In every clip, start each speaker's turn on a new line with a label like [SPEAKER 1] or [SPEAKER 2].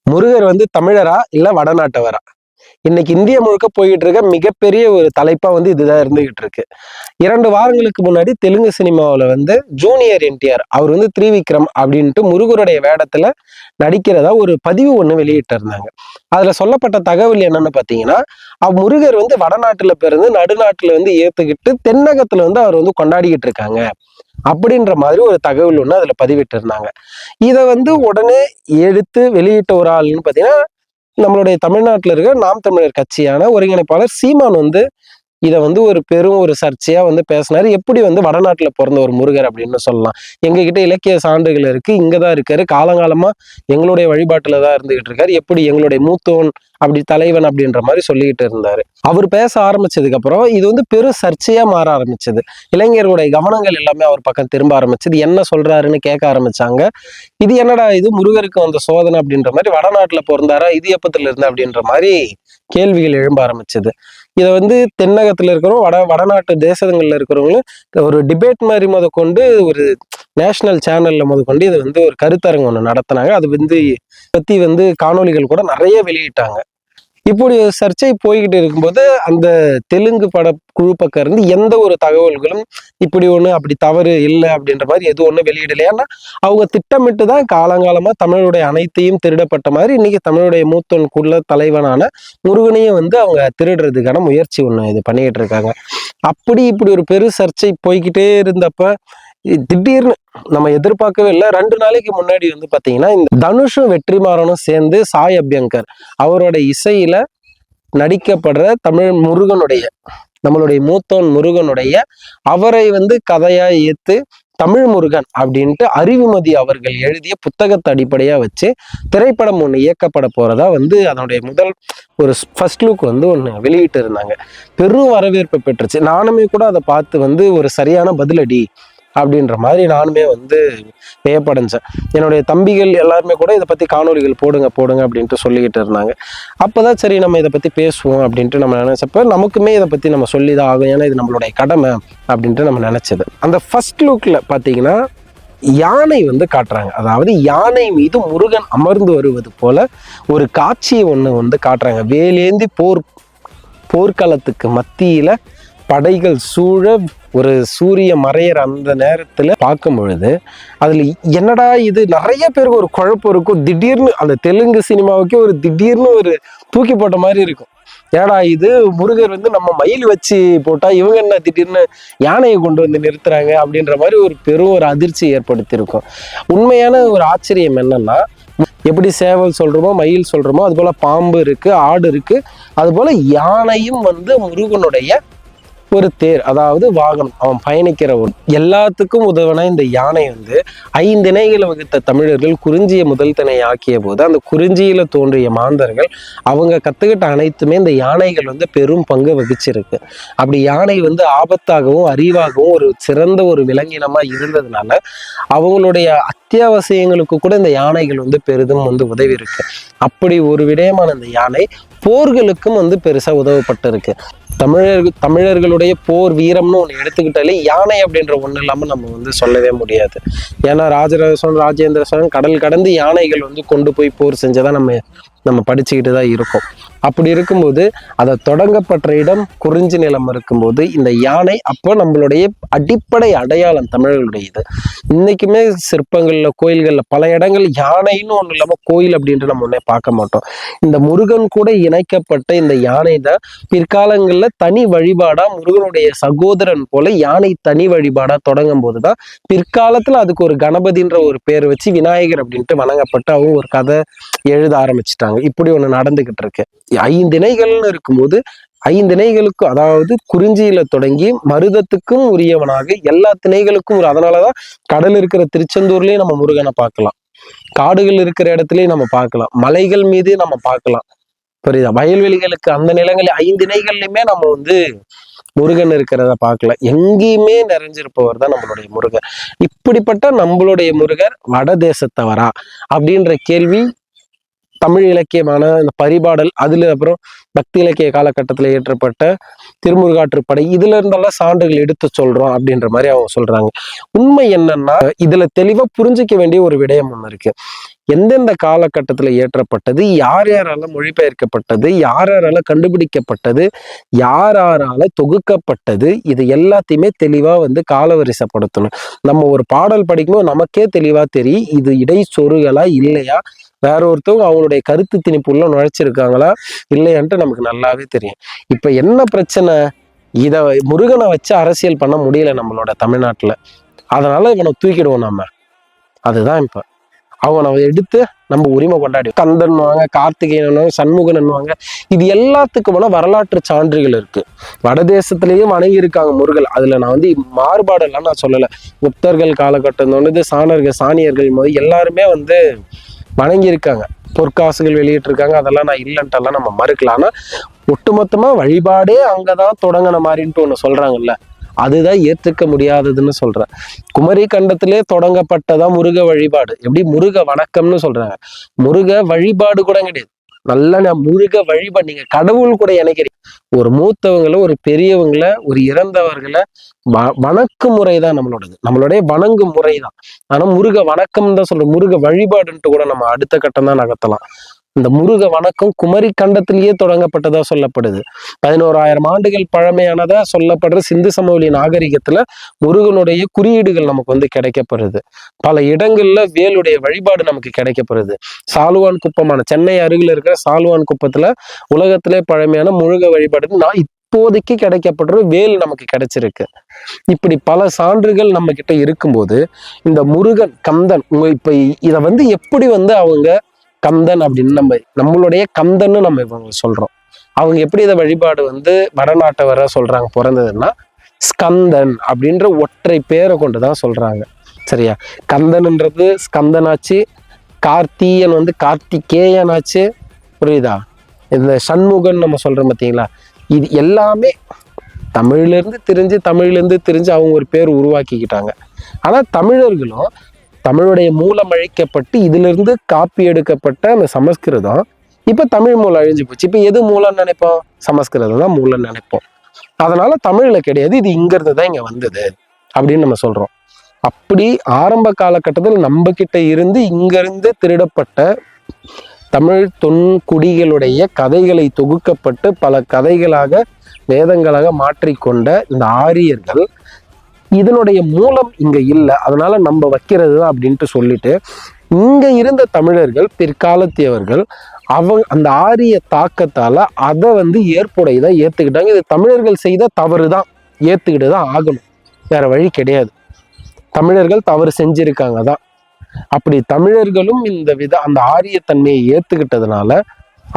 [SPEAKER 1] முருகர் வந்து தமிழரா இல்ல வடநாட்டவரா? இன்னைக்கு இந்தியா முழுக்க போயிட்டு இருக்க மிகப்பெரிய ஒரு தலைப்பா வந்து இதுதான் இருந்துகிட்டு இருக்கு. 2 வாரங்களுக்கு முன்னாடி தெலுங்கு சினிமாவுல வந்து ஜூனியர் என்டிஆர் அவர் வந்து திரிவிக்ரம் அப்படின்ட்டு முருகருடைய வேடத்துல நடிக்கிறதா ஒரு பதிவு ஒண்ணு வெளியிட்டு இருந்தாங்க. அதுல சொல்லப்பட்ட தகவல் என்னன்னு பாத்தீங்கன்னா, முருகர் வந்து வடநாட்டுல பிறந்து நடுநாட்டுல வந்து ஏத்துக்கிட்டு தென்னகத்துல வந்து அவர் வந்து கொண்டாடிக்கிட்டு இருக்காங்க. அப்படின்ற மாதிரி ஒரு தகவல் ஒண்ணு அதுல பதிவிட்டு இருந்தாங்க. இத வந்து உடனே எடுத்து வெளியிட்ட ஒரு ஆள்ன்னு பாத்தீங்கன்னா, நம்மளுடைய தமிழ்நாட்டுல இருக்க நாம் தமிழர் கட்சியான ஒருங்கிணைப்பாளர் சீமான் வந்து இத வந்து ஒரு பெரும் ஒரு சர்ச்சையா வந்து பேசினாரு. எப்படி வந்து வடநாட்டுல பொறந்த ஒரு முருகர் அப்படின்னு சொல்லலாம். எங்ககிட்ட இலக்கிய சான்றுகள் இருக்கு. இங்க தான் இருக்காரு. காலங்காலமா எங்களுடைய வழிபாட்டுல தான் இருந்துகிட்டு இருக்காரு. எப்படி எங்களுடைய மூத்தோன் அப்படி தலைவன் அப்படின்ற மாதிரி சொல்லிட்டு இருந்தாரு. அவர் பேச ஆரம்பிச்சதுக்கு அப்புறம் இது வந்து பெரும் சர்ச்சையா மாற ஆரம்பிச்சது. இளைஞர்களுடைய கவனங்கள் எல்லாமே அவர் பக்கம் திரும்ப ஆரம்பிச்சது. என்ன சொல்றாருன்னு கேட்க ஆரம்பிச்சாங்க. இது என்னடா இது முருகருக்கு வந்த சோதனை அப்படின்ற மாதிரி வடநாட்டுல பொறந்தாரா இது எப்பத்துல இருந்து அப்படின்ற மாதிரி கேள்விகள் எழும்ப ஆரம்பிச்சது. இதை வந்து தென்னகத்துல இருக்கிறோம் வடநாட்டு தேசங்கள்ல இருக்கிறவங்களும் ஒரு டிபேட் மாதிரி கொண்டு ஒரு நேஷனல் சேனல்ல கொண்டு இதை வந்து ஒரு கருத்தரங்கு ஒண்ணு நடத்தினாங்க. அது வந்து பத்தி வந்து காணொலிகள் கூட நிறைய வெளியிட்டாங்க. இப்படி சர்ச்சை போய்கிட்டு இருக்கும்போது அந்த தெலுங்கு பட குழு பக்கம் இருந்து எந்த ஒரு தகவல்களும் இப்படி ஒண்ணு அப்படி தவறு இல்லை அப்படின்ற மாதிரி எதுவும் ஒண்ணு வெளியிடல. ஏன்னா அவங்க திட்டமிட்டு தான் காலங்காலமா தமிழுடைய அனைத்தையும் திருடப்பட்ட மாதிரி இன்னைக்கு தமிழுடைய மூத்தோனுக்குள்ள தலைவனான முருகனையும் வந்து அவங்க திருடுறதுக்கான முயற்சி ஒண்ணு இது பண்ணிக்கிட்டு இருக்காங்க. அப்படி இப்படி ஒரு பெரு சர்ச்சை போய்கிட்டே இருந்தப்ப திடீர்னு நம்ம எதிர்பார்க்கவே இல்லை. 2 நாளைக்கு முன்னாடி வந்து பாத்தீங்கன்னா இந்த தனுஷும் வெற்றிமாறனும் சேர்ந்து சாய் அபியங்கர் அவரோட இசையில நடிக்கப்படுற தமிழ் முருகனுடைய நம்மளுடைய மூத்தோன் முருகனுடைய அவரை வந்து கதையா ஏத்து தமிழ் முருகன் அப்படின்ட்டு அறிவுமதி அவர்கள் எழுதிய புத்தகத்தை அடிப்படையா வச்சு திரைப்படம் ஒண்ணு இயக்கப்பட போறதா வந்து அதனுடைய முதல் ஒரு ஃபர்ஸ்ட் லுக் வந்து ஒண்ணு வெளியிட்டு இருந்தாங்க. பெரும் வரவேற்பு பெற்றுச்சு. நானுமே கூட அதை பார்த்து வந்து ஒரு சரியான பதிலடி அப்படின்ற மாதிரி நானுமே வந்து வியப்படைஞ்சேன். என்னுடைய தம்பிகள் எல்லாருமே கூட இதை பத்தி காணொலிகள் போடுங்க போடுங்க அப்படின்ட்டு சொல்லிக்கிட்டு இருந்தாங்க. அப்பதான் சரி நம்ம இதை பத்தி பேசுவோம் அப்படின்ட்டு நம்ம நினைச்சப்ப நமக்குமே இதை பத்தி நம்ம சொல்லிதான் ஆகும். ஏன்னா இது நம்மளுடைய கடமை அப்படின்ட்டு நம்ம நினைச்சது. அந்த ஃபர்ஸ்ட் லுக்ல பாத்தீங்கன்னா யானை வந்து காட்டுறாங்க. அதாவது யானை மீது முருகன் அமர்ந்து வருவது போல ஒரு காட்சியை ஒண்ணு வந்து காட்டுறாங்க. வேலேந்தி போர்க்களத்துக்கு மத்தியில படைகள் சூழ ஒரு சூரிய மறையிற அந்த நேரத்துல பார்க்கும் பொழுது அதுல என்னடா இது நிறைய பேருக்கு ஒரு குழப்பம் இருக்கும். திடீர்னு அந்த தெலுங்கு சினிமாவுக்கே ஒரு திடீர்னு ஒரு தூக்கி போட்ட மாதிரி இருக்கும். ஏடா இது முருகர் வந்து நம்ம மயில் வச்சு போட்டா இவங்க என்ன திடீர்னு யானையை கொண்டு வந்து நிறுத்துறாங்க அப்படின்ற மாதிரி ஒரு பெரும் ஒரு அதிர்ச்சி ஏற்படுத்தியிருக்கும். உண்மையான ஒரு ஆச்சரியம் என்னன்னா, எப்படி சேவல் சொல்றோமோ மயில் சொல்றோமோ அது போல பாம்பு இருக்கு, ஆடு இருக்கு, அது போல யானையும் வந்து முருகனுடைய ஒரு தேர், அதாவது வாகனம், அவன் பயணிக்கிற ஒரு எல்லாத்துக்கும் உதவன இந்த யானை வந்து 5 இணைகளை வகுத்த தமிழர்கள் குறிஞ்சியை முதல் திணை ஆக்கிய போது அந்த குறிஞ்சியில தோன்றிய மாந்தர்கள் அவங்க கத்துக்கிட்ட அனைத்துமே இந்த யானைகள் வந்து பெரும் பங்கு வகிச்சிருக்கு. அப்படி யானை வந்து ஆபத்தாகவும் அறிவாகவும் ஒரு சிறந்த ஒரு விலங்கினமா இருந்ததுனால அவங்களுடைய அத்தியாவசியங்களுக்கு கூட இந்த யானைகள் வந்து பெரிதும் வந்து உதவி இருக்கு. அப்படி ஒரு விடயமான இந்த யானை போர்களுக்கும் வந்து பெருசா உதவப்பட்டு இருக்கு. தமிழர்களுடைய போர் வீரம்னு ஒண்ணு எடுத்துக்கிட்டாலே யானை அப்படின்ற ஒண்ணு இல்லாம நம்ம வந்து சொல்லவே முடியாது. ஏன்னா ராஜராஜ சோழன் ராஜேந்திர சோழன் கடல் கடந்து யானைகள் வந்து கொண்டு போய் போர் செஞ்சதான் நம்ம படிச்சுக்கிட்டு தான் இருக்கோம். அப்படி இருக்கும்போது அதை தொடங்கப்பட்ட இடம் குறிஞ்சி நிலம் இருக்கும்போது இந்த யானை அப்போ நம்மளுடைய அடிப்படை அடையாளம் தமிழர்களுடைய இது. இன்னைக்குமே சிற்பங்கள்ல கோயில்கள்ல பல இடங்கள் யானைன்னு ஒண்ணு இல்லாம கோயில் அப்படின்ட்டு நம்ம ஒன்னே பார்க்க மாட்டோம். இந்த முருகன் கூட இணைக்கப்பட்ட இந்த யானை தான் பிற்காலங்கள்ல தனி வழிபாடா முருகனுடைய சகோதரன் போல யானை தனி வழிபாடா தொடங்கும் போதுதான் பிற்காலத்துல அதுக்கு ஒரு கணபதின்ற ஒரு பேர் வச்சு விநாயகர் அப்படின்ட்டு வணங்கப்பட்டு அவங்க ஒரு கதை எழுத ஆரம்பிச்சுட்டாங்க. இப்படி ஒண்ணு நடந்துகிட்டு இருக்கு. 5 இணைகள்னு இருக்கும்போது 5 இணைகளுக்கும், அதாவது குறிஞ்சியில தொடங்கி மருதத்துக்கும் உரியவனாக எல்லா திணைகளுக்கும் அதனாலதான் கடல் இருக்கிற திருச்செந்தூர்லயும் நம்ம முருகனை பார்க்கலாம், காடுகள் இருக்கிற இடத்துலயும் நம்ம பார்க்கலாம், மலைகள் மீது நம்ம பார்க்கலாம், புரியுதா, வயல்வெளிகளுக்கு அந்த நிலங்கள் 5 இணைகள்லயுமே நம்ம வந்து முருகன் இருக்கிறத பார்க்கல. எங்கேயுமே நிறைஞ்சிருப்பவர் தான் நம்மளுடைய முருகர். இப்படிப்பட்ட நம்மளுடைய முருகர் வட தேசத்தவரா அப்படின்ற கேள்வி தமிழ் இலக்கியமான இந்த பரிபாடல், அதுல அப்புறம் பக்தி இலக்கிய காலகட்டத்தில் இயற்றப்பட்ட திருமுருகாற்றுப்படை, இதுல இருந்தெல்லாம் சான்றுகள் எடுத்து சொல்றோம் அப்படின்ற மாதிரி அவங்க சொல்றாங்க. உண்மை என்னன்னா இதுல தெளிவா புரிஞ்சிக்க வேண்டிய ஒரு விடயம் ஒண்ணு இருக்கு. எந்தெந்த காலகட்டத்துல ஏற்றப்பட்டது, யார் யாரால மொழிபெயர்க்கப்பட்டது, யார் யாரால கண்டுபிடிக்கப்பட்டது, யார் யாரால தொகுக்கப்பட்டது, இது எல்லாத்தையுமே தெளிவா வந்து காலவரிசைப்படுத்தணும். நம்ம ஒரு பாடல் படிக்கும்போது நமக்கே தெளிவா தெரியும் இது இடைச்சொருகளா இல்லையா, வேற ஒருத்தவங்க அவங்களுடைய கருத்து திணிப்புள்ள நுழைச்சிருக்காங்களா இல்லையான்ட்டு நமக்கு நல்லாவே தெரியும். இப்ப என்ன பிரச்சனை, இத முருகனை வச்சு அரசியல் பண்ண முடியல நம்மளோட தமிழ்நாட்டுல. அதனால இவனை தூக்கிடுவோம் நம்ம. அதுதான் இப்ப அவனை எடுத்து நம்ம உரிமை கொண்டாடி கந்தன்வாங்க, கார்த்திகேயன், சண்முகன்வாங்க. இது எல்லாத்துக்குமான வரலாற்று சான்றுகள் இருக்கு. வடதேசத்திலேயும் வணங்கி இருக்காங்க முருகல். அதுல நான் வந்து மாறுபாடெல்லாம் நான் சொல்லலை. குப்தர்கள் காலகட்டம் வந்து சாணர்கள், சாணியர்கள் போது எல்லாருமே வந்து வணங்கி இருக்காங்க, பொற்காசுகள் வெளியிட்டிருக்காங்க. அதெல்லாம் நான் இல்லைன்ட்டெல்லாம் நம்ம மறுக்கலாம். ஆனா ஒட்டுமொத்தமா வழிபாடே அங்கதான் தொடங்கின மாதிரின்ட்டு ஒண்ணு சொல்றாங்கல்ல, அதுதான் ஏற்றுக்க முடியாததுன்னு சொல்றேன். குமரி கண்டத்திலே தொடங்கப்பட்டதா முருக வழிபாடு. எப்படி முருக வணக்கம்னு சொல்றாங்க, முருக வழிபாடு கூட கிடையாது. நல்லா நான் முருக வழிபாடு, நீங்க கடவுள் கூட இணைக்கிறீங்க. ஒரு மூத்தவங்களை, ஒரு பெரியவங்களை, ஒரு இறந்தவர்களை வணக்கு முறைதான் நம்மளோடது, நம்மளுடைய வணங்கு முறைதான். ஆனா முருக வணக்கம் தான் சொல்றோம், முருக வழிபாடுன்ட்டு கூட நம்ம அடுத்த கட்டம் தான் நகர்த்தலாம். இந்த முருக வணக்கம் குமரி கண்டத்திலேயே தொடங்கப்பட்டதா சொல்லப்படுது. 11,000 ஆண்டுகள் பழமையானதா சொல்லப்படுற சிந்து சமவெளி நாகரிகத்துல முருகனுடைய குறியீடுகள் நமக்கு வந்து கிடைக்கப்படுது. பல இடங்கள்ல வேலுடைய வழிபாடு நமக்கு கிடைக்கப்படுது. சாலுவான் குப்பமான சென்னை அருகில் இருக்கிற சாலுவான் குப்பத்துல உலகத்திலே பழமையான முருக வழிபாடு நான் இப்போதைக்கு கிடைக்கப்படுற வேல் நமக்கு கிடைச்சிருக்கு. இப்படி பல சான்றுகள் நம்ம கிட்ட இருக்கும்போது இந்த முருகன், கந்தன், இப்ப இத வந்து எப்படி வந்து அவங்க கந்தன் அப்படின்னு நம்மளுடைய கந்தன்னு நம்ம இவங்க சொல்றோம். அவங்க எப்படி இதை வழிபாடு வந்து வடநாட்டை வர சொல்றாங்க பிறந்ததுன்னா, ஸ்கந்தன் அப்படின்ற ஒற்றை பேரை கொண்டுதான் சொல்றாங்க. சரியா? கந்தன்ன்றது ஸ்கந்தனாச்சு, கார்த்தியன் வந்து கார்த்திகேயன் ஆச்சு. புரியுதா? இந்த சண்முகன் நம்ம சொல்றோம் பார்த்தீங்களா, இது எல்லாமே தமிழ்லேருந்து தெரிஞ்சு அவங்க ஒரு பேர் உருவாக்கிக்கிட்டாங்க. ஆனா தமிழர்களும் தமிழுடைய மூலம் அழிக்கப்பட்டு இதிலிருந்து காப்பி எடுக்கப்பட்ட அந்த சமஸ்கிருதம் இப்ப தமிழ் மூலம் அழிஞ்சு போச்சு. இப்ப எது மூலம் நினைப்போம்? சமஸ்கிருதம் தான் மூலம் நினைப்போம். அதனால தமிழ்ல கிடையாது, இது இங்க இருந்து தான் இங்க வந்தது அப்படின்னு நம்ம சொல்றோம். அப்படி ஆரம்ப காலகட்டத்தில் நம்ம கிட்ட இருந்து இங்க இருந்து திருடப்பட்ட தமிழ் தொன்குடிகளுடைய கதைகளை தொகுக்கப்பட்டு பல கதைகளாக, வேதங்களாக மாற்றிக்கொண்ட இந்த ஆரியர்கள் இதனுடைய மூலம் இங்க இல்லை, அதனால நம்ம வைக்கிறது தான் அப்படின்ட்டு சொல்லிட்டு இங்க இருந்த தமிழர்கள் பிற்காலத்தியவர்கள் அந்த ஆரிய தாக்கத்தால அதை வந்து ஏற்புடையதான் ஏத்துக்கிட்டாங்க. இது தமிழர்கள் செய்த தவறு தான், ஏத்துக்கிட்டு தான் ஆகணும், வேற வழி கிடையாது. தமிழர்கள் தவறு செஞ்சிருக்காங்க தான். அப்படி தமிழர்களும் அந்த ஆரியத்தன்மையை ஏத்துக்கிட்டதுனால,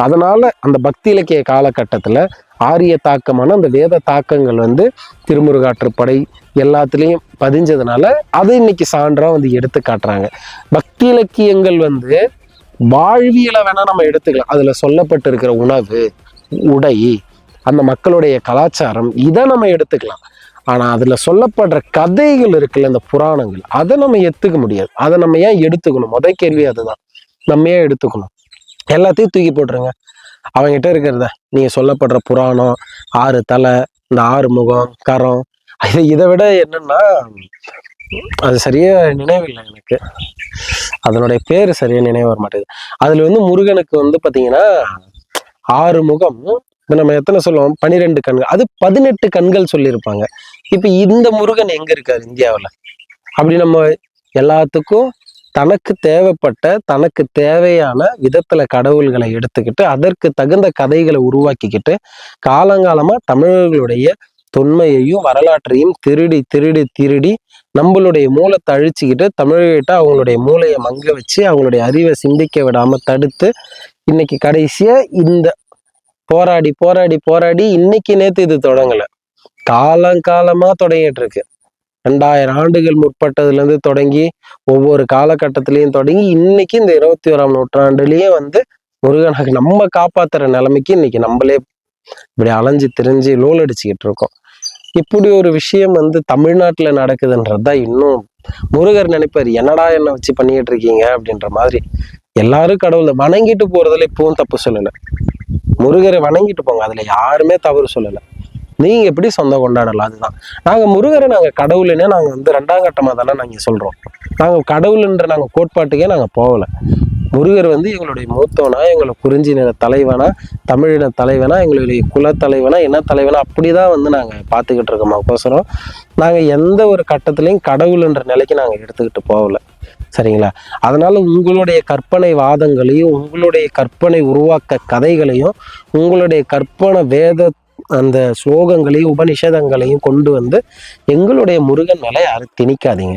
[SPEAKER 1] அதனால அந்த பக்தி இலக்கிய காலகட்டத்துல ஆரிய தாக்கமான அந்த வேத தாக்கங்கள் வந்து திருமுருகாற்றுப்படை எல்லாத்துலேயும் பதிஞ்சதுனால அதை இன்னைக்கு சான்றா வந்து எடுத்து காட்டுறாங்க. பக்தி இலக்கியங்கள் வந்து வாழ்வியலை வேணா நம்ம எடுத்துக்கலாம். அதுல சொல்லப்பட்டு இருக்கிற உணவு, உடை, அந்த மக்களுடைய கலாச்சாரம், இதை நம்ம எடுத்துக்கலாம். ஆனா அதுல சொல்லப்படுற கதைகள் இருக்குல்ல, இந்த புராணங்கள், அதை நம்ம எடுத்துக்க முடியாது. அதை நம்ம ஏன் எடுத்துக்கணும்? முதல் கேள்வி அதுதான். நம்ம ஏன் எடுத்துக்கணும்? எல்லாத்தையும் தூக்கி போட்டுருங்க. அவங்ககிட்ட இருக்கிறத நீங்க சொல்லப்படுற புராணம், 6 தலை, இந்த 6 முகம், கரம், இதை விட என்னன்னா, அது சரியா நினைவில்லை எனக்கு, அதனுடைய பேரு சரியா நினைவு வர மாட்டேங்குது. அதுல வந்து முருகனுக்கு வந்து பாத்தீங்கன்னா 6 முகம், நம்ம எத்தனை சொல்லுவோம்? 12 கண்கள், அது 18 கண்கள் சொல்லியிருப்பாங்க. இப்ப இந்த முருகன் எங்க இருக்காரு இந்தியாவில்? அப்படி நம்ம எல்லாத்துக்கும் தனக்கு தேவைப்பட்ட, தனக்கு தேவையான விதத்துல கடவுள்களை எடுத்துக்கிட்டு அதற்கு தகுந்த கதைகளை உருவாக்கிக்கிட்டு காலங்காலமா தமிழர்களுடைய தொன்மையையும் வரலாற்றையும் திருடி திருடி திருடி நம்மளுடைய மூலத்தை அழிச்சுக்கிட்டு தமிழர்கிட்ட அவங்களுடைய மூளையை மங்க வச்சு அவங்களுடைய அறிவை சிந்திக்க விடாம தடுத்து இன்னைக்கு கடைசியா இந்த போராடி போராடி போராடி இன்னைக்கு நேத்து இது தொடங்கல, காலங்காலமா தொடங்கிட்டு இருக்கு. 2000 ஆண்டுகள் முற்பட்டதுல இருந்து தொடங்கி ஒவ்வொரு காலகட்டத்திலையும் தொடங்கி இன்னைக்கு இந்த 21ஆம் நூற்றாண்டுலயே வந்து முருகனுக்கு நம்ம காப்பாத்துற நிலைமைக்கு இன்னைக்கு நம்மளே இப்படி அலைஞ்சு திரிஞ்சு லோல் அடிச்சுக்கிட்டு இருக்கோம். இப்படி ஒரு விஷயம் வந்து தமிழ்நாட்டுல நடக்குதுன்றதுதான் இன்னும் முருகர் நினைப்பாரு, என்னடா என்ன வச்சு பண்ணிக்கிட்டு இருக்கீங்க அப்படின்ற மாதிரி. எல்லாரும் கடவுளை வணங்கிட்டு போறதுல இப்பவும் தப்பு சொல்லலை. முருகரை வணங்கிட்டு போங்க, அதுல யாருமே தவறு சொல்லலை. நீங்க எப்படி சொந்தம் கொண்டாடலாம்? அதுதான் நாங்க முருகரை நாங்க கடவுள்னே நாங்க வந்து 2ஆம் கட்டமா தானே நாங்க சொல்றோம். நாங்க கடவுள்ன்ற நாங்க கோட்பாட்டுக்கே நாங்க போகல. முருகர் வந்து எங்களுடைய மூத்தவனா, எங்களை குறிஞ்சின தலைவனா, தமிழின தலைவனா, எங்களுடைய குல தலைவனா, என்ன தலைவனா, அப்படிதான் வந்து நாங்கள் பார்த்துக்கிட்டு இருக்கோம். நாங்கள் எந்த ஒரு கட்டத்திலையும் கடவுள்ன்ற நிலைக்கு நாங்கள் எடுத்துக்கிட்டு போகல. சரிங்களா? அதனால உங்களுடைய கற்பனை வாதங்களையும், உங்களுடைய கற்பனை உருவாக்க கதைகளையும், உங்களுடைய கற்பனை வேத அந்த ஸ்லோகங்களையும், உபனிஷதங்களையும் கொண்டு வந்து எங்களுடைய முருகன் மேல யாரும் திணிக்காதீங்க.